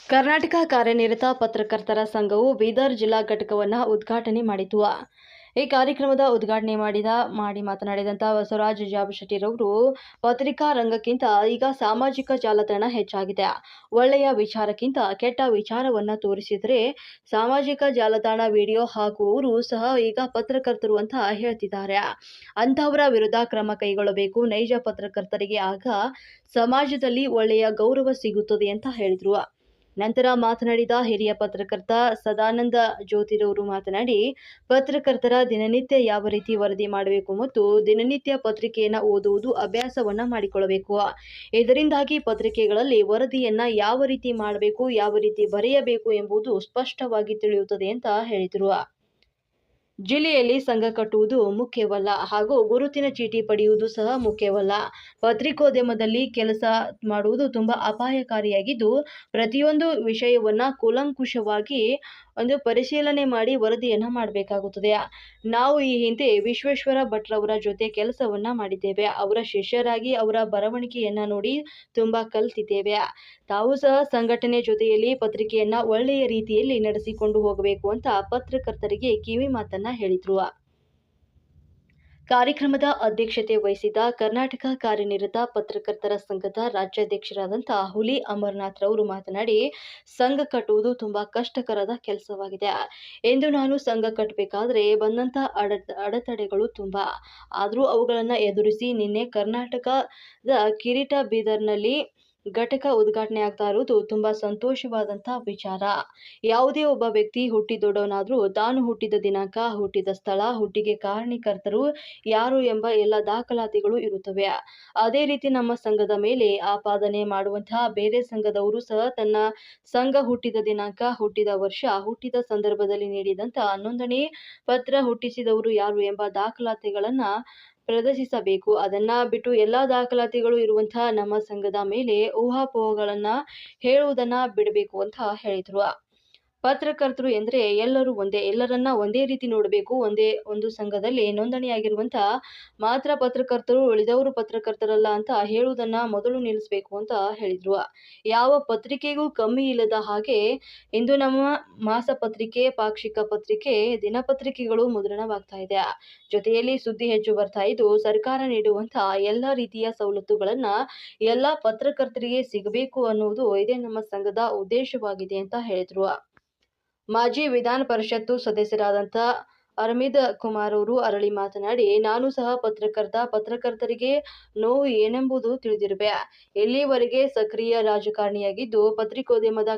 ಕರ್ನಾಟಕ ಕಾರ್ಯನಿರತ ಪತ್ರಕರ್ತರ ಸಂಘವು ಬೀದರ್ ಜಿಲ್ಲಾ ಘಟಕವನ್ನು ಉದ್ಘಾಟನೆ ಮಾಡಿತು. ಈ ಕಾರ್ಯಕ್ರಮದ ಉದ್ಘಾಟನೆ ಮಾಡಿ ಮಾತನಾಡಿದಂಥ ಬಸವರಾಜ ಜಾಬಶೆಟ್ಟಿರವರು ಪತ್ರಿಕಾ ರಂಗಕ್ಕಿಂತ ಈಗ ಸಾಮಾಜಿಕ ಜಾಲತಾಣ ಹೆಚ್ಚಾಗಿದೆ. ಒಳ್ಳೆಯ ವಿಚಾರಕ್ಕಿಂತ ಕೆಟ್ಟ ವಿಚಾರವನ್ನು ತೋರಿಸಿದರೆ ಸಾಮಾಜಿಕ ಜಾಲತಾಣ ವಿಡಿಯೋ ಹಾಕುವವರು ಸಹ ಈಗ ಪತ್ರಕರ್ತರು ಅಂತ ಹೇಳ್ತಿದ್ದಾರೆ. ಅಂಥವರ ವಿರುದ್ಧ ಕ್ರಮ ಕೈಗೊಳ್ಳಬೇಕು. ನೈಜ ಪತ್ರಕರ್ತರಿಗೆ ಆಗ ಸಮಾಜದಲ್ಲಿ ಒಳ್ಳೆಯ ಗೌರವ ಸಿಗುತ್ತದೆ ಅಂತ ಹೇಳಿದರು. ನಂತರ ಮಾತನಾಡಿದ ಹಿರಿಯ ಪತ್ರಕರ್ತ ಸದಾನಂದ ಜ್ಯೋತಿರವರು ಮಾತನಾಡಿ, ಪತ್ರಕರ್ತರ ದಿನನಿತ್ಯ ಯಾವ ರೀತಿ ವರದಿ ಮಾಡಬೇಕು ಮತ್ತು ದಿನನಿತ್ಯ ಪತ್ರಿಕೆಯನ್ನು ಓದುವುದು ಅಭ್ಯಾಸವನ್ನ ಮಾಡಿಕೊಳ್ಳಬೇಕು. ಇದರಿಂದಾಗಿ ಪತ್ರಿಕೆಗಳಲ್ಲಿ ವರದಿಯನ್ನ ಯಾವ ರೀತಿ ಮಾಡಬೇಕು, ಯಾವ ರೀತಿ ಬರೆಯಬೇಕು ಎಂಬುದು ಸ್ಪಷ್ಟವಾಗಿ ತಿಳಿಯುತ್ತದೆ ಅಂತ ಹೇಳಿದರು. ಜಿಲ್ಲೆಯಲ್ಲಿ ಸಂಘ ಕಟ್ಟುವುದು ಮುಖ್ಯವಲ್ಲ ಹಾಗೂ ಗುರುತಿನ ಚೀಟಿ ಪಡೆಯುವುದು ಸಹ ಮುಖ್ಯವಲ್ಲ. ಪತ್ರಿಕೋದ್ಯಮದಲ್ಲಿ ಕೆಲಸ ಮಾಡುವುದು ತುಂಬಾ ಅಪಾಯಕಾರಿಯಾಗಿದ್ದು, ಪ್ರತಿಯೊಂದು ವಿಷಯವನ್ನ ಕೂಲಂಕುಷವಾಗಿ ಪರಿಶೀಲನೆ ಮಾಡಿ ವರದಿಯನ್ನ ಮಾಡಬೇಕಾಗುತ್ತದೆ. ನಾವು ಈ ಹಿಂದೆ ವಿಶ್ವೇಶ್ವರ ಭಟ್ರವರ ಜೊತೆ ಕೆಲಸವನ್ನ ಮಾಡಿದ್ದೇವೆ. ಅವರ ಶಿಷ್ಯರಾಗಿ ಅವರ ಬರವಣಿಗೆಯನ್ನ ನೋಡಿ ತುಂಬಾ ಕಲಿತಿದ್ದೇವೆ. ತಾವು ಸಹ ಸಂಘಟನೆ ಜೊತೆಯಲ್ಲಿ ಪತ್ರಿಕೆಯನ್ನ ಒಳ್ಳೆಯ ರೀತಿಯಲ್ಲಿ ನಡೆಸಿಕೊಂಡು ಹೋಗಬೇಕು ಅಂತ ಪತ್ರಕರ್ತರಿಗೆ ಕಿವಿ ಮಾತನ್ನ ಹೇಳಿದ್ರು. ಕಾರ್ಯಕ್ರಮದ ಅಧ್ಯಕ್ಷತೆ ವಹಿಸಿದ್ದ ಕರ್ನಾಟಕ ಕಾರ್ಯನಿರತ ಪತ್ರಕರ್ತರ ಸಂಘದ ರಾಜ್ಯಾಧ್ಯಕ್ಷರಾದಂಥ ಹುಲಿ ಅಮರನಾಥ್ ರವರು ಮಾತನಾಡಿ, ಸಂಘ ಕಟ್ಟುವುದು ತುಂಬಾ ಕಷ್ಟಕರದ ಕೆಲಸವಾಗಿದೆ. ಎಂದು ನಾನು ಸಂಘ ಕಟ್ಟಬೇಕಾದ್ರೆ ಬಂದಂಥ ಅಡೆತಡೆಗಳು ತುಂಬಾ. ಆದರೂ ಅವುಗಳನ್ನು ಎದುರಿಸಿ ನಿನ್ನೆ ಕರ್ನಾಟಕದ ಕಿರೀಟ ಬೀದರ್ನಲ್ಲಿ ಘಟಕ ಉದ್ಘಾಟನೆ ಆಗ್ತಾ ಇರುವುದು ತುಂಬಾ ಸಂತೋಷವಾದಂಥ ವಿಚಾರ. ಯಾವುದೇ ಒಬ್ಬ ವ್ಯಕ್ತಿ ಹುಟ್ಟಿ ದೊಡ್ಡವನಾದರೂ ತಾನು ಹುಟ್ಟಿದ ದಿನಾಂಕ, ಹುಟ್ಟಿದ ಸ್ಥಳ, ಹುಟ್ಟಿಗೆ ಕಾರಣೀಕರ್ತರು ಯಾರು ಎಂಬ ಎಲ್ಲ ದಾಖಲಾತಿಗಳು ಇರುತ್ತವೆ. ಅದೇ ರೀತಿ ನಮ್ಮ ಸಂಘದ ಮೇಲೆ ಆಪಾದನೆ ಮಾಡುವಂತಹ ಬೇರೆ ಸಂಘದವರು ಸಹ ತನ್ನ ಸಂಘ ಹುಟ್ಟಿದ ದಿನಾಂಕ, ಹುಟ್ಟಿದ ವರ್ಷ, ಹುಟ್ಟಿದ ಸಂದರ್ಭದಲ್ಲಿ ನೀಡಿದಂಥ ನೋಂದಣಿ ಪತ್ರ, ಹುಟ್ಟಿಸಿದವರು ಯಾರು ಎಂಬ ದಾಖಲಾತಿಗಳನ್ನ ಪ್ರದರ್ಶಿಸಬೇಕು. ಅದನ್ನ ಬಿಟ್ಟು ಎಲ್ಲಾ ದಾಖಲಾತಿಗಳು ಇರುವಂತಹ ನಮ್ಮ ಸಂಘದ ಮೇಲೆ ಊಹಾಪೋಹಗಳನ್ನ ಹೇಳುವುದನ್ನ ಬಿಡಬೇಕು ಅಂತ ಹೇಳಿದ್ರು. ಪತ್ರಕರ್ತರು ಎಂದರೆ ಎಲ್ಲರೂ ಒಂದೇ, ಎಲ್ಲರನ್ನ ಒಂದೇ ರೀತಿ ನೋಡಬೇಕು. ಒಂದು ಸಂಘದಲ್ಲಿ ನೋಂದಣಿಯಾಗಿರುವಂತ ಮಾತ್ರ ಪತ್ರಕರ್ತರು, ಉಳಿದವರು ಪತ್ರಕರ್ತರಲ್ಲ ಅಂತ ಹೇಳುವುದನ್ನ ಮೊದಲು ನಿಲ್ಲಿಸಬೇಕು ಅಂತ ಹೇಳಿದ್ರು. ಯಾವ ಪತ್ರಿಕೆಗೂ ಕಮ್ಮಿ ಇಲ್ಲದ ಹಾಗೆ ಇಂದು ನಮ್ಮ ಮಾಸಪತ್ರಿಕೆ, ಪಾಕ್ಷಿಕ ಪತ್ರಿಕೆ, ದಿನಪತ್ರಿಕೆಗಳು ಮುದ್ರಣವಾಗ್ತಾ ಇದೆ. ಜೊತೆಯಲ್ಲಿ ಸುದ್ದಿ ಹೆಚ್ಚು ಬರ್ತಾ ಇದ್ದು, ಸರ್ಕಾರ ನೀಡುವಂತ ಎಲ್ಲ ರೀತಿಯ ಸವಲತ್ತುಗಳನ್ನ ಎಲ್ಲ ಪತ್ರಕರ್ತರಿಗೆ ಸಿಗಬೇಕು ಅನ್ನುವುದು ಇದೇ ನಮ್ಮ ಸಂಘದ ಉದ್ದೇಶವಾಗಿದೆ ಅಂತ ಹೇಳಿದ್ರು. ಮಾಜಿ ವಿಧಾನ ಪರಿಷತ್ತು ಸದಸ್ಯರಾದಂಥ ಅರವಿಂದ್ ಕುಮಾರ್ ಅವರು ಅರಳಿ ಮಾತನಾಡಿ, ನಾನು ಸಹ ಪತ್ರಕರ್ತರಿಗೆ ನೋವು ಏನೆಂಬುದು ತಿಳಿದಿರುವೆ. ಇಲ್ಲಿಯವರೆಗೆ ಸಕ್ರಿಯ ರಾಜಕಾರಣಿಯಾಗಿದ್ದು, ಪತ್ರಿಕೋದ್ಯಮದ